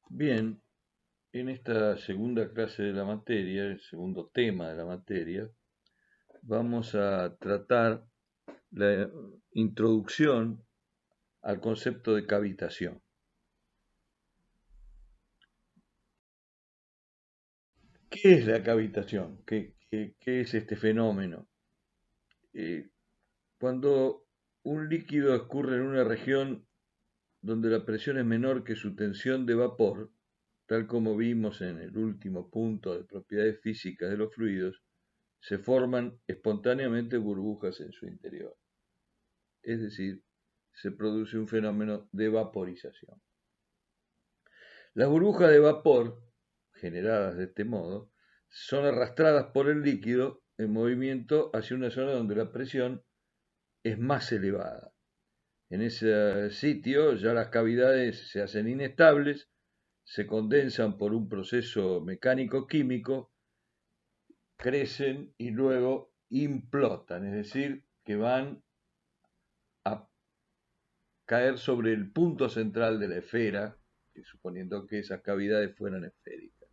Bien, en esta segunda clase de la materia, el segundo tema de la materia, vamos a tratar la introducción al concepto de cavitación. ¿Qué es la cavitación? ¿Qué es este fenómeno? Eh, Cuando un líquido escurre en una región donde la presión es menor que su tensión de vapor, tal como vimos en el último punto de propiedades físicas de los fluidos, se forman espontáneamente burbujas en su interior. Es decir, se produce un fenómeno de vaporización. Las burbujas de vapor, generadas de este modo, son arrastradas por el líquido en movimiento hacia una zona donde la presión es más elevada. En ese sitio ya las cavidades se hacen inestables, se condensan por un proceso mecánico-químico, crecen y luego implotan, es decir, que van a caer sobre el punto central de la esfera, suponiendo que esas cavidades fueran esféricas.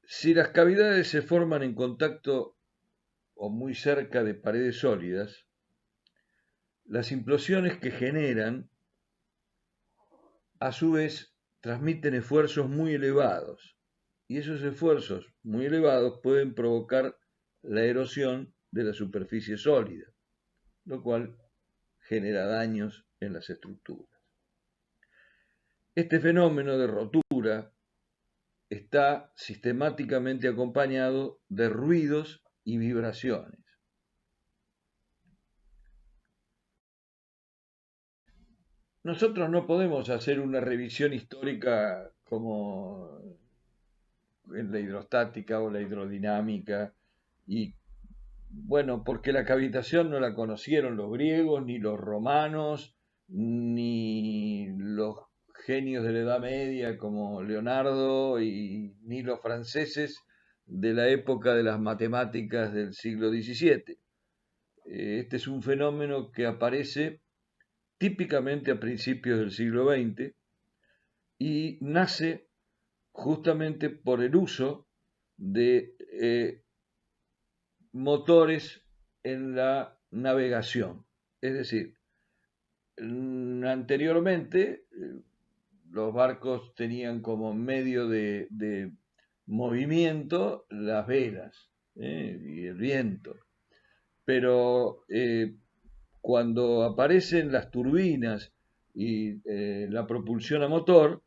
Si las cavidades se forman en contacto o muy cerca de paredes sólidas, las implosiones que generan, a su vez, transmiten esfuerzos muy elevados, y esos esfuerzos muy elevados pueden provocar la erosión de la superficie sólida, lo cual genera daños en las estructuras. Este fenómeno de rotura está sistemáticamente acompañado de ruidos y vibraciones. Nosotros no podemos hacer una revisión histórica como en la hidrostática o la hidrodinámica, y bueno, porque la cavitación no la conocieron los griegos, ni los romanos, ni los genios de la Edad Media como Leonardo, y ni los franceses de la época de las matemáticas del siglo XVII. Este es un fenómeno que aparece típicamente a principios del siglo XX y nace justamente por el uso de motores en la navegación. Es decir, anteriormente los barcos tenían como medio de movimiento las velas y el viento, pero cuando aparecen las turbinas y la propulsión a motor,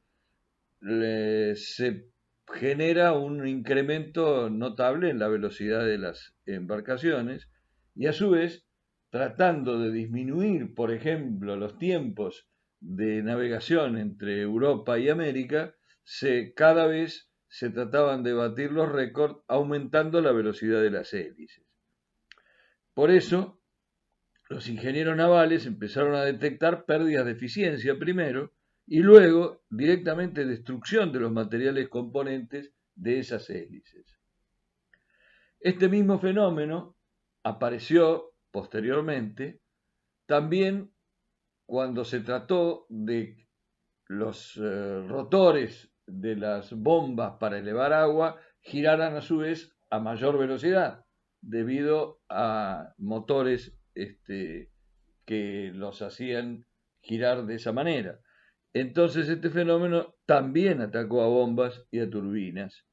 se genera un incremento notable en la velocidad de las embarcaciones y a su vez, tratando de disminuir, por ejemplo, los tiempos de navegación entre Europa y América, cada vez se trataban de batir los récords aumentando la velocidad de las hélices. Por eso, los ingenieros navales empezaron a detectar pérdidas de eficiencia primero y luego directamente destrucción de los materiales componentes de esas hélices. Este mismo fenómeno apareció posteriormente también cuando se trató de los rotores de las bombas para elevar agua giraran a su vez a mayor velocidad debido a motores que los hacían girar de esa manera. Entonces este fenómeno también atacó a bombas y a turbinas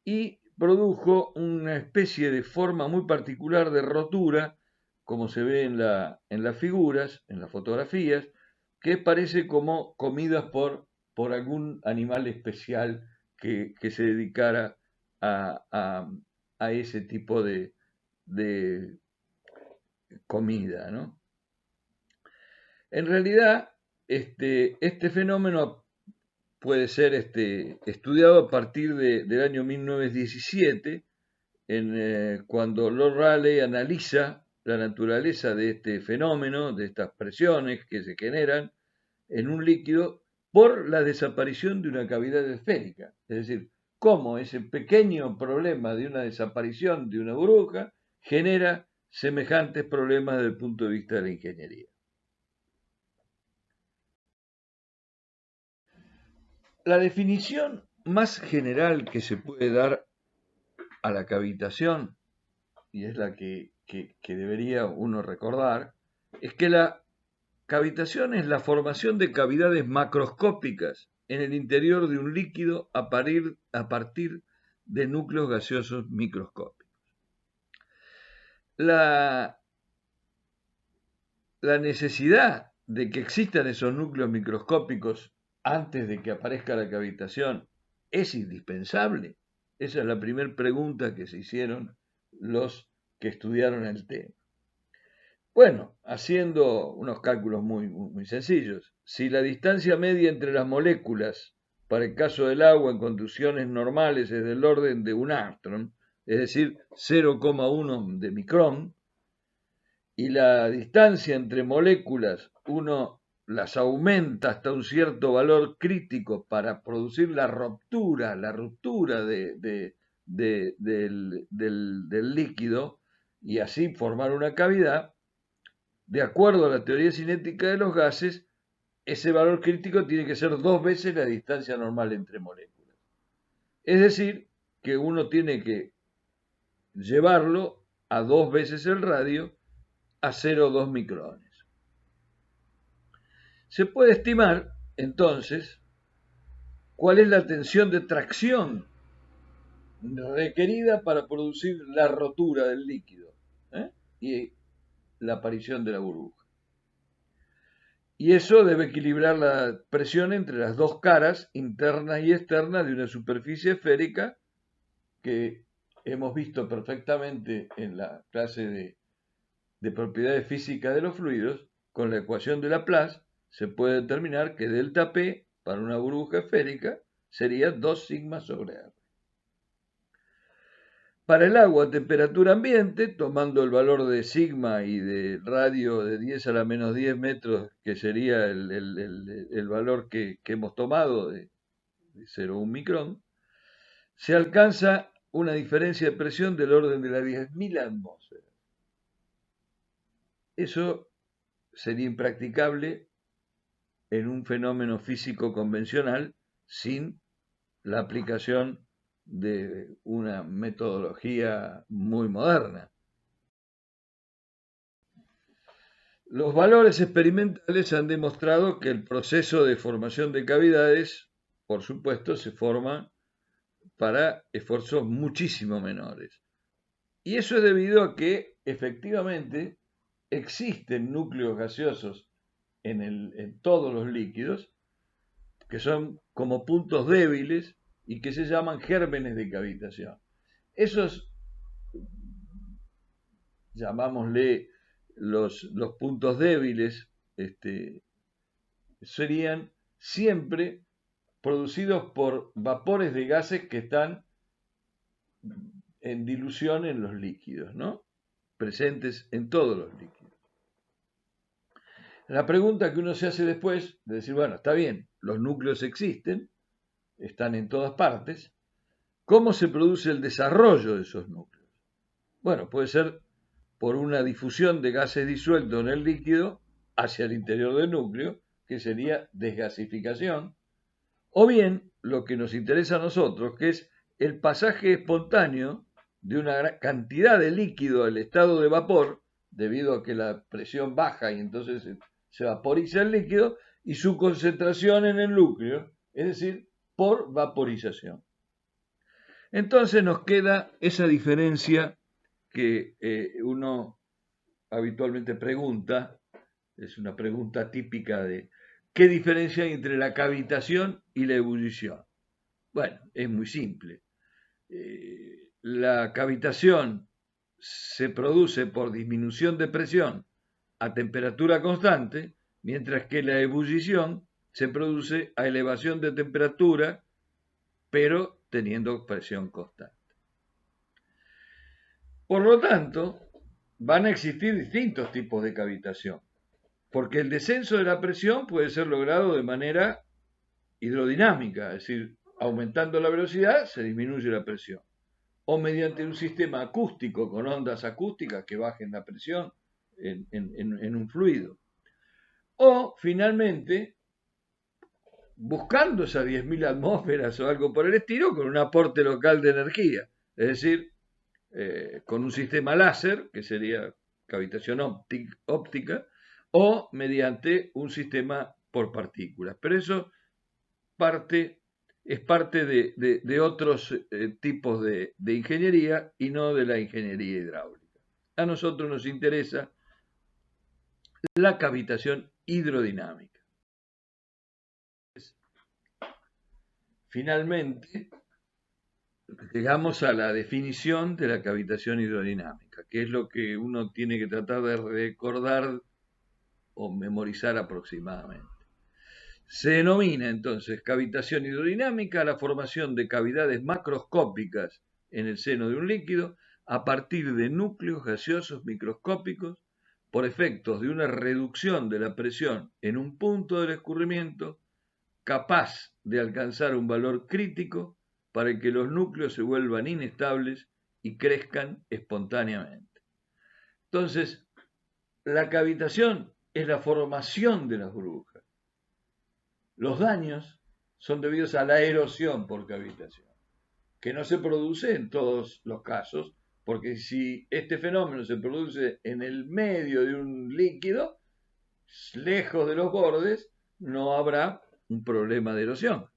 y produjo una especie de forma muy particular de rotura, como se ve en las figuras, en las fotografías, que parece como comidas por algún animal especial que se dedicara a ese tipo de comida, ¿no? En realidad, este fenómeno puede ser estudiado a partir del año 1917, cuando Lord Rayleigh analiza la naturaleza de este fenómeno, de estas presiones que se generan en un líquido por la desaparición de una cavidad esférica. Es decir, cómo ese pequeño problema de una desaparición de una burbuja genera semejantes problemas desde el punto de vista de la ingeniería. La definición más general que se puede dar a la cavitación, y es la que debería uno recordar, es que la cavitación es la formación de cavidades macroscópicas en el interior de un líquido a partir de núcleos gaseosos microscópicos. La, la necesidad de que existan esos núcleos microscópicos antes de que aparezca la cavitación es indispensable. Esa es la primera pregunta que se hicieron los que estudiaron el tema. Bueno, haciendo unos cálculos muy sencillos, si la distancia media entre las moléculas para el caso del agua en condiciones normales es del orden de un Armstrong, es decir, 0,1 de micrón, y la distancia entre moléculas uno las aumenta hasta un cierto valor crítico para producir la ruptura del líquido y así formar una cavidad, de acuerdo a la teoría cinética de los gases, ese valor crítico tiene que ser 2 veces la distancia normal entre moléculas. Es decir, que uno tiene que llevarlo a 2 veces el radio a 0,2 micrones. Se puede estimar, entonces, cuál es la tensión de tracción requerida para producir la rotura del líquido y la aparición de la burbuja. Y eso debe equilibrar la presión entre las dos caras, internas y externas, de una superficie esférica que hemos visto perfectamente en la clase de propiedades físicas de los fluidos. Con la ecuación de Laplace se puede determinar que delta P para una burbuja esférica sería 2 sigma sobre R. Para el agua a temperatura ambiente, tomando el valor de sigma y de radio de 10 a la menos 10 metros, que sería el valor que hemos tomado de 0,1 micrón, se alcanza una diferencia de presión del orden de las 10.000 atmósferas. Eso sería impracticable en un fenómeno físico convencional sin la aplicación de una metodología muy moderna. Los valores experimentales han demostrado que el proceso de formación de cavidades, por supuesto, se forma para esfuerzos muchísimo menores. Y eso es debido a que efectivamente existen núcleos gaseosos en todos los líquidos que son como puntos débiles y que se llaman gérmenes de cavitación. Esos, llamámosle los puntos débiles, serían siempre producidos por vapores de gases que están en dilución en los líquidos, ¿no? Presentes en todos los líquidos. La pregunta que uno se hace después, de decir, bueno, está bien, los núcleos existen, están en todas partes, ¿cómo se produce el desarrollo de esos núcleos? Bueno, puede ser por una difusión de gases disueltos en el líquido hacia el interior del núcleo, que sería desgasificación, o bien lo que nos interesa a nosotros, que es el pasaje espontáneo de una cantidad de líquido al estado de vapor, debido a que la presión baja y entonces se vaporiza el líquido, y su concentración en el núcleo, es decir, por vaporización. Entonces nos queda esa diferencia que uno habitualmente pregunta, es una pregunta típica de ¿qué diferencia hay entre la cavitación y la ebullición? Bueno, es muy simple. La cavitación se produce por disminución de presión a temperatura constante, mientras que la ebullición se produce a elevación de temperatura, pero teniendo presión constante. Por lo tanto, van a existir distintos tipos de cavitación, porque el descenso de la presión puede ser logrado de manera hidrodinámica, es decir, aumentando la velocidad se disminuye la presión, o mediante un sistema acústico con ondas acústicas que bajen la presión en un fluido. O, finalmente, buscando esas 10.000 atmósferas o algo por el estilo con un aporte local de energía. Es decir, con un sistema láser, que sería cavitación óptica, o mediante un sistema por partículas. Pero eso es parte de otros tipos de ingeniería y no de la ingeniería hidráulica. A nosotros nos interesa la cavitación hidrodinámica. Finalmente, llegamos a la definición de la cavitación hidrodinámica, que es lo que uno tiene que tratar de recordar o memorizar aproximadamente. Se denomina entonces cavitación hidrodinámica la formación de cavidades macroscópicas en el seno de un líquido a partir de núcleos gaseosos microscópicos por efectos de una reducción de la presión en un punto del escurrimiento capaz de alcanzar un valor crítico para que los núcleos se vuelvan inestables y crezcan espontáneamente. Entonces, la cavitación es la formación de las burbujas. Los daños son debidos a la erosión por cavitación, que no se produce en todos los casos, porque si este fenómeno se produce en el medio de un líquido, lejos de los bordes, no habrá un problema de erosión.